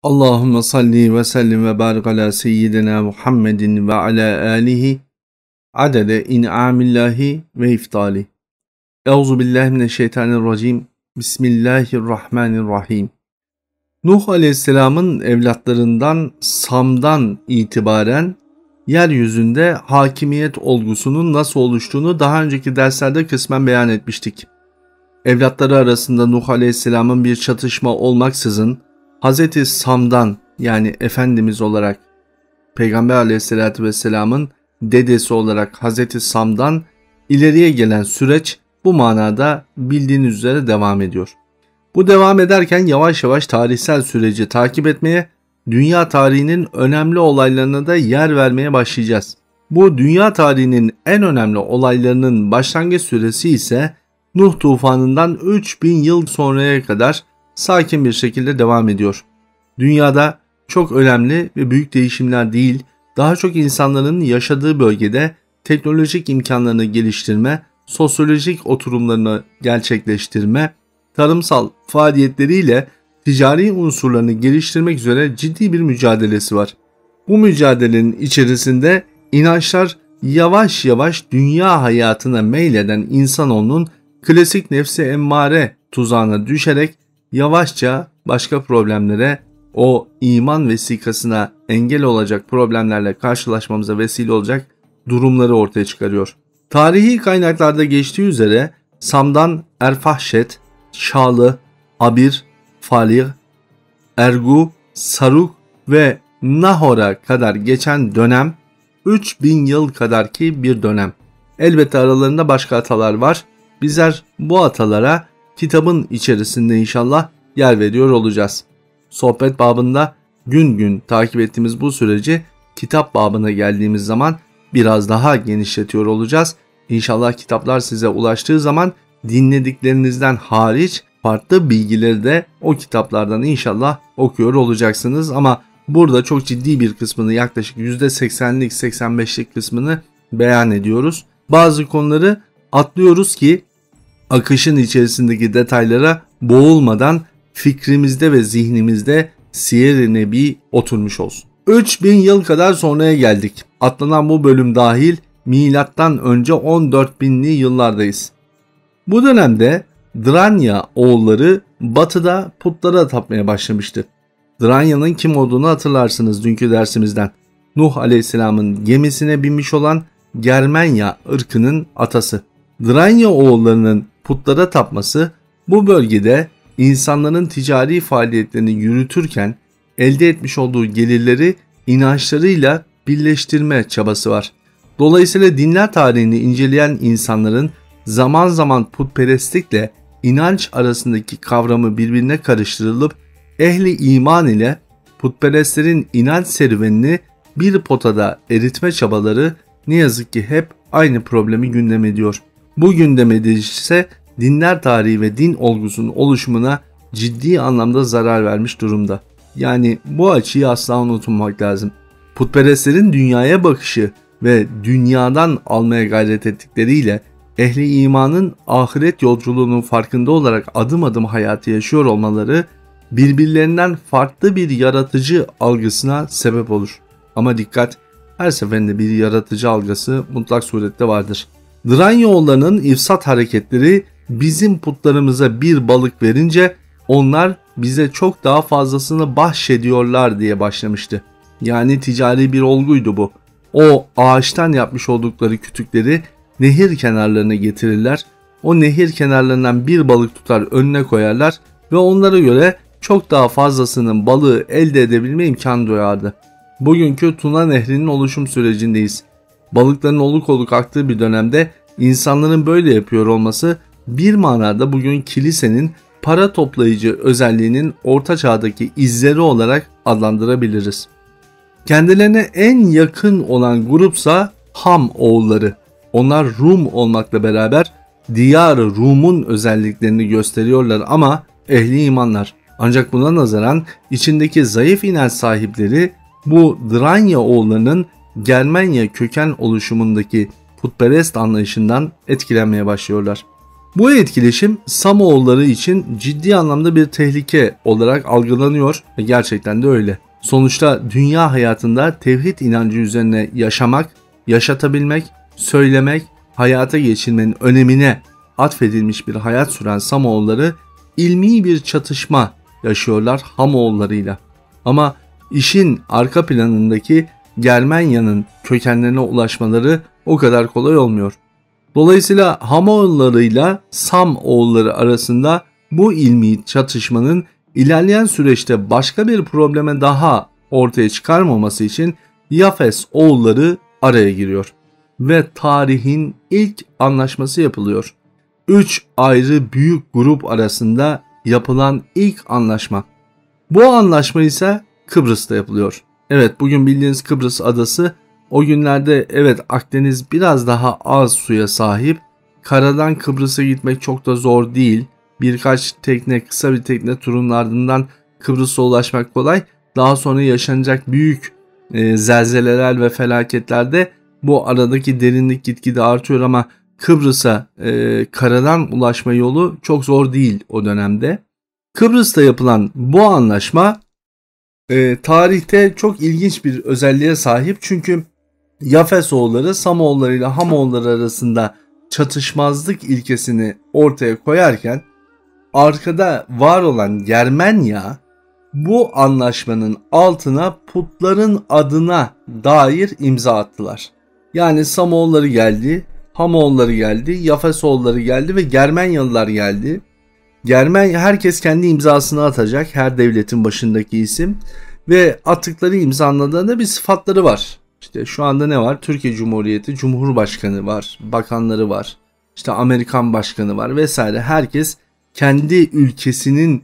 Allahümme salli ve sellim ve barik ala seyyidina Muhammedin ve ala alihi adede in'amillahi ve iftali. Euzubillahimineşşeytanirracim. Bismillahirrahmanirrahim. Nuh Aleyhisselam'ın evlatlarından Sam'dan itibaren yeryüzünde hakimiyet olgusunun nasıl oluştuğunu daha önceki derslerde kısmen beyan etmiştik. Evlatları arasında Nuh Aleyhisselam'ın bir çatışma olmaksızın Hz. Sam'dan, yani Efendimiz olarak Peygamber Aleyhisselatü Vesselam'ın dedesi olarak Hz. Sam'dan ileriye gelen süreç bu manada bildiğiniz üzere devam ediyor. Bu devam ederken yavaş yavaş tarihsel süreci takip etmeye, dünya tarihinin önemli olaylarına da yer vermeye başlayacağız. Bu dünya tarihinin en önemli olaylarının başlangıç süresi ise Nuh tufanından 3000 yıl sonraya kadar sakin bir şekilde devam ediyor. Dünyada çok önemli ve büyük değişimler değil, daha çok insanların yaşadığı bölgede teknolojik imkanlarını geliştirme, sosyolojik oturumlarını gerçekleştirme, tarımsal faaliyetleriyle ticari unsurlarını geliştirmek üzere ciddi bir mücadelesi var. Bu mücadelenin içerisinde inançlar yavaş yavaş dünya hayatına meyleden insanoğlunun klasik nefsi emmare tuzağına düşerek yavaşça başka problemlere, o iman vesikasına engel olacak problemlerle karşılaşmamıza vesile olacak durumları ortaya çıkarıyor. Tarihi kaynaklarda geçtiği üzere Sam'dan Erfahşet, Şalı, Abir, Falih, Ergu, Saruk ve Nahor'a kadar geçen dönem 3000 yıl kadarki bir dönem. Elbette aralarında başka atalar var. Bizler bu atalara kitabın içerisinde inşallah yer veriyor olacağız. Sohbet babında gün gün takip ettiğimiz bu süreci kitap babına geldiğimiz zaman biraz daha genişletiyor olacağız. İnşallah kitaplar size ulaştığı zaman dinlediklerinizden hariç farklı bilgileri de o kitaplardan inşallah okuyor olacaksınız. Ama burada çok ciddi bir kısmını, yaklaşık %80'lik 85'lik kısmını beyan ediyoruz. Bazı konuları atlıyoruz ki akışın içerisindeki detaylara boğulmadan fikrimizde ve zihnimizde Siyer-i Nebi oturmuş olsun. 3000 yıl kadar sonraya geldik. Atlanan bu bölüm dahil milattan önce 14.000'li yıllardayız. Bu dönemde Dranya oğulları batıda putlara tapmaya başlamıştı. Dranya'nın kim olduğunu hatırlarsınız dünkü dersimizden. Nuh Aleyhisselam'ın gemisine binmiş olan Germenya ırkının atası. Dranya oğullarının putlara tapması bu bölgede insanların ticari faaliyetlerini yürütürken elde etmiş olduğu gelirleri inançlarıyla birleştirme çabası var. Dolayısıyla dinler tarihini inceleyen insanların zaman zaman putperestlikle inanç arasındaki kavramı birbirine karıştırılıp ehli iman ile putperestlerin inanç serüvenini bir potada eritme çabaları ne yazık ki hep aynı problemi gündem ediyor. Bu gündem ediş ise dinler tarihi ve din olgusunun oluşumuna ciddi anlamda zarar vermiş durumda. Yani bu açıyı asla unutmamak lazım. Putperestlerin dünyaya bakışı ve dünyadan almaya gayret ettikleriyle ehli imanın ahiret yolculuğunun farkında olarak adım adım hayatı yaşıyor olmaları birbirlerinden farklı bir yaratıcı algısına sebep olur. Ama dikkat, her seferinde bir yaratıcı algısı mutlak surette vardır. Dranyoğullarının ifsat hareketleri bizim putlarımıza bir balık verince onlar bize çok daha fazlasını bahşediyorlar diye başlamıştı. Yani ticari bir olguydu bu. O ağaçtan yapmış oldukları kütükleri nehir kenarlarına getirirler. O nehir kenarlarından bir balık tutar önüne koyarlar ve onlara göre çok daha fazlasının balığı elde edebilme imkanı duyardı. Bugünkü Tuna Nehri'nin oluşum sürecindeyiz. Balıkların oluk oluk aktığı bir dönemde insanların böyle yapıyor olması bir manada bugün kilisenin para toplayıcı özelliğinin orta çağdaki izleri olarak adlandırabiliriz. Kendilerine en yakın olan grupsa Ham oğulları. Onlar Rum olmakla beraber Diyar-ı Rum'un özelliklerini gösteriyorlar ama ehli imanlar. Ancak buna nazaran içindeki zayıf inanç sahipleri bu Dranya oğullarının Germanya köken oluşumundaki putperest anlayışından etkilenmeye başlıyorlar. Bu etkileşim Samoğulları için ciddi anlamda bir tehlike olarak algılanıyor ve gerçekten de öyle. Sonuçta dünya hayatında tevhid inancı üzerine yaşamak, yaşatabilmek, söylemek, hayata geçirmenin önemine atfedilmiş bir hayat süren Samoğulları ilmi bir çatışma yaşıyorlar Hamoğullarıyla. Ama işin arka planındaki Germanya'nın kökenlerine ulaşmaları o kadar kolay olmuyor. Dolayısıyla Hamoğullarıyla Samoğulları arasında bu ilmi çatışmanın ilerleyen süreçte başka bir probleme daha ortaya çıkarmaması için Yafes oğulları araya giriyor ve tarihin ilk anlaşması yapılıyor. 3 ayrı büyük grup arasında yapılan ilk anlaşma. Bu anlaşma ise Kıbrıs'ta yapılıyor. Evet, bugün bildiğiniz Kıbrıs adası o günlerde evet Akdeniz biraz daha az suya sahip. Karadan Kıbrıs'a gitmek çok da zor değil. Birkaç tekne, kısa bir tekne turunun ardından Kıbrıs'a ulaşmak kolay. Daha sonra yaşanacak büyük zelzeleler ve felaketlerde bu aradaki derinlik gitgide artıyor ama Kıbrıs'a karadan ulaşma yolu çok zor değil o dönemde. Kıbrıs'ta yapılan bu anlaşma tarihte çok ilginç bir özelliğe sahip. Çünkü Yafesoğulları Samoğulları ile Hamoğulları arasında çatışmazlık ilkesini ortaya koyarken arkada var olan Germenya bu anlaşmanın altına putların adına dair imza attılar. Yani Samoğulları geldi, Hamoğulları geldi, Yafesoğulları geldi ve Germenyalılar geldi. Herkes kendi imzasını atacak, her devletin başındaki isim ve attıkları imzalarında bir sıfatları var. İşte şu anda ne var? Türkiye Cumhuriyeti Cumhurbaşkanı var, bakanları var, işte Amerikan Başkanı var vesaire. Herkes kendi ülkesinin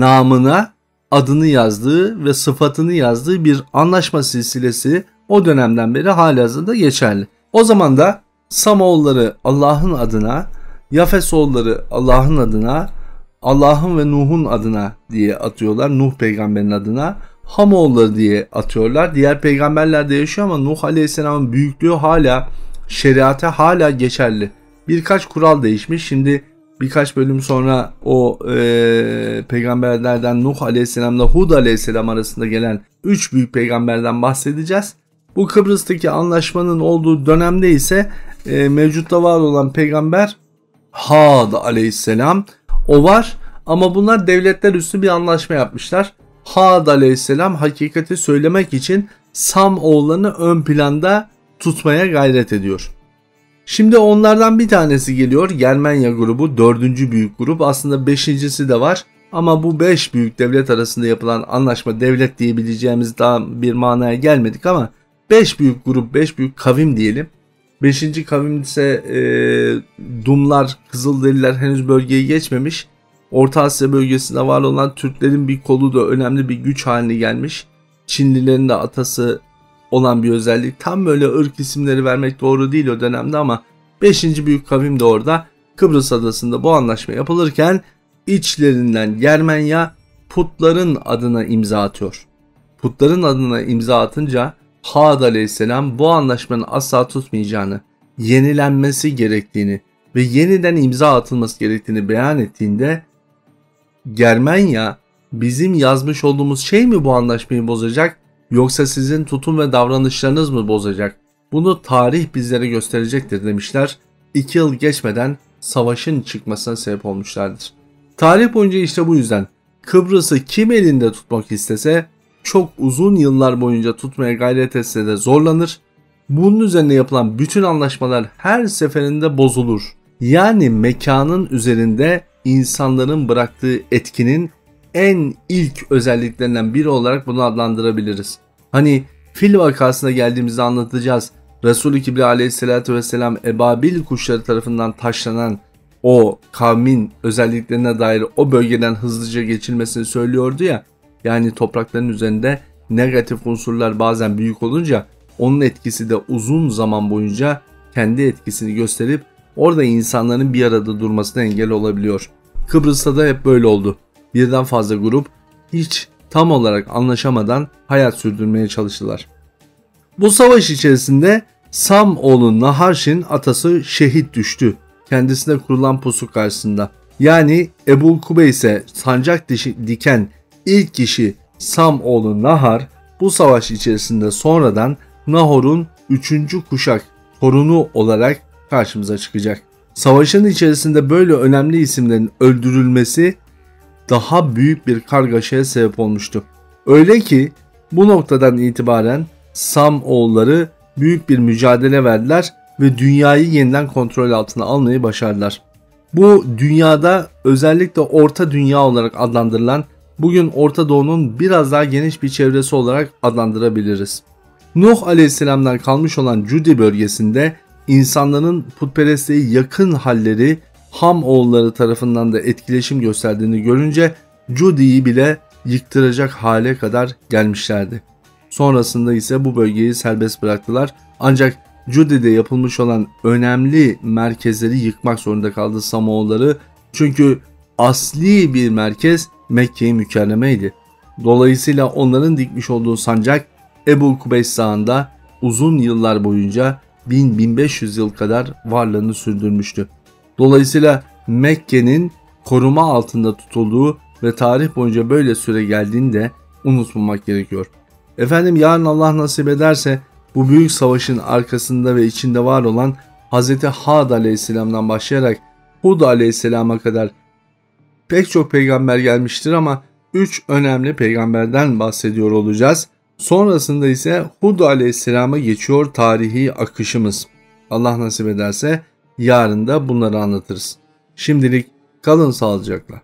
namına adını yazdığı ve sıfatını yazdığı bir anlaşma silsilesi o dönemden beri halihazırda geçerli. O zaman da Samoğulları Allah'ın adına, Yafesoğulları Allah'ın adına, Allah'ın ve Nuh'un adına diye atıyorlar. Nuh peygamberin adına. Hamoğulları diye atıyorlar. Diğer peygamberler de yaşıyor ama Nuh Aleyhisselam'ın büyüklüğü hala şeriata hala geçerli. Birkaç kural değişmiş. Şimdi birkaç bölüm sonra o peygamberlerden Nuh Aleyhisselam'la Hud Aleyhisselam arasında gelen 3 büyük peygamberden bahsedeceğiz. Bu Kıbrıs'taki anlaşmanın olduğu dönemde ise mevcutta var olan peygamber Had Aleyhisselam o var ama bunlar devletler üstü bir anlaşma yapmışlar. Had Aleyhisselam hakikati söylemek için Sam oğullarını ön planda tutmaya gayret ediyor. Şimdi onlardan bir tanesi geliyor, Germanya grubu, 4. büyük grup, aslında 5.'si de var ama bu 5 büyük devlet arasında yapılan anlaşma, devlet diyebileceğimiz daha bir manaya gelmedik ama 5 büyük grup, 5 büyük kavim diyelim. 5. kavim ise Dumlar, Kızılderililer henüz bölgeye geçmemiş. Orta Asya bölgesinde var olan Türklerin bir kolu da önemli bir güç haline gelmiş. Çinlilerin de atası olan bir özellik. Tam böyle ırk isimleri vermek doğru değil o dönemde ama 5. büyük kavim de orada. Kıbrıs adasında bu anlaşma yapılırken içlerinden Germenya putların adına imza atıyor. Putların adına imza atınca Had Aleyhisselam bu anlaşmanın asla tutmayacağını, yenilenmesi gerektiğini ve yeniden imza atılması gerektiğini beyan ettiğinde Germanya bizim yazmış olduğumuz şey mi bu anlaşmayı bozacak yoksa sizin tutum ve davranışlarınız mı bozacak? Bunu tarih bizlere gösterecektir demişler. 2 yıl geçmeden savaşın çıkmasına sebep olmuşlardır. Tarih boyunca işte bu yüzden Kıbrıs'ı kim elinde tutmak istese çok uzun yıllar boyunca tutmaya gayret etse de zorlanır. Bunun üzerine yapılan bütün anlaşmalar her seferinde bozulur. Yani mekanın üzerinde insanların bıraktığı etkinin en ilk özelliklerinden biri olarak bunu adlandırabiliriz. Hani Fil vakasına geldiğimizde anlatacağız. Resul-i Kibriya aleyhissalatü vesselam ebabil kuşları tarafından taşlanan o kavmin özelliklerine dair o bölgeden hızlıca geçilmesini söylüyordu ya. Yani toprakların üzerinde negatif unsurlar bazen büyük olunca onun etkisi de uzun zaman boyunca kendi etkisini gösterip orada insanların bir arada durmasına engel olabiliyor. Kıbrıs'ta da hep böyle oldu. Birden fazla grup hiç tam olarak anlaşamadan hayat sürdürmeye çalıştılar. Bu savaş içerisinde Sam oğlu Naharşin atası şehit düştü. kendisine kurulan pusu karşısında. Yani Ebu Kubeys'e sancak diken ilk kişi Sam oğlu Nahar bu savaş içerisinde sonradan Nahor'un 3. kuşak torunu olarak karşımıza çıkacak. Savaşın içerisinde böyle önemli isimlerin öldürülmesi daha büyük bir kargaşaya sebep olmuştu. Öyle ki bu noktadan itibaren Sam oğulları büyük bir mücadele verdiler ve dünyayı yeniden kontrol altına almayı başardılar. Bu dünyada özellikle Orta Dünya olarak adlandırılan, bugün Orta Doğu'nun biraz daha geniş bir çevresi olarak adlandırabiliriz. Nuh Aleyhisselam'dan kalmış olan Cudi bölgesinde insanların putperestliğe yakın halleri Ham oğulları tarafından da etkileşim gösterdiğini görünce Cudi'yi bile yıktıracak hale kadar gelmişlerdi. Sonrasında ise bu bölgeyi serbest bıraktılar, ancak Cudi'de yapılmış olan önemli merkezleri yıkmak zorunda kaldı Samoğulları, çünkü asli bir merkez Mekke-i Mükerreme'ydi. Dolayısıyla onların dikmiş olduğu sancak Ebu Kubeys Dağı'nda uzun yıllar boyunca 1000-1500 yıl kadar varlığını sürdürmüştü. Dolayısıyla Mekke'nin koruma altında tutulduğu ve tarih boyunca böyle süre geldiğini de unutmamak gerekiyor. Efendim, yarın Allah nasip ederse bu büyük savaşın arkasında ve içinde var olan Hz. Had Aleyhisselam'dan başlayarak Hud Aleyhisselam'a kadar pek çok peygamber gelmiştir ama 3 önemli peygamberden bahsediyor olacağız. Sonrasında ise Hud Aleyhisselam'a geçiyor tarihi akışımız. Allah nasip ederse yarın da bunları anlatırız. Şimdilik kalın sağlıcakla.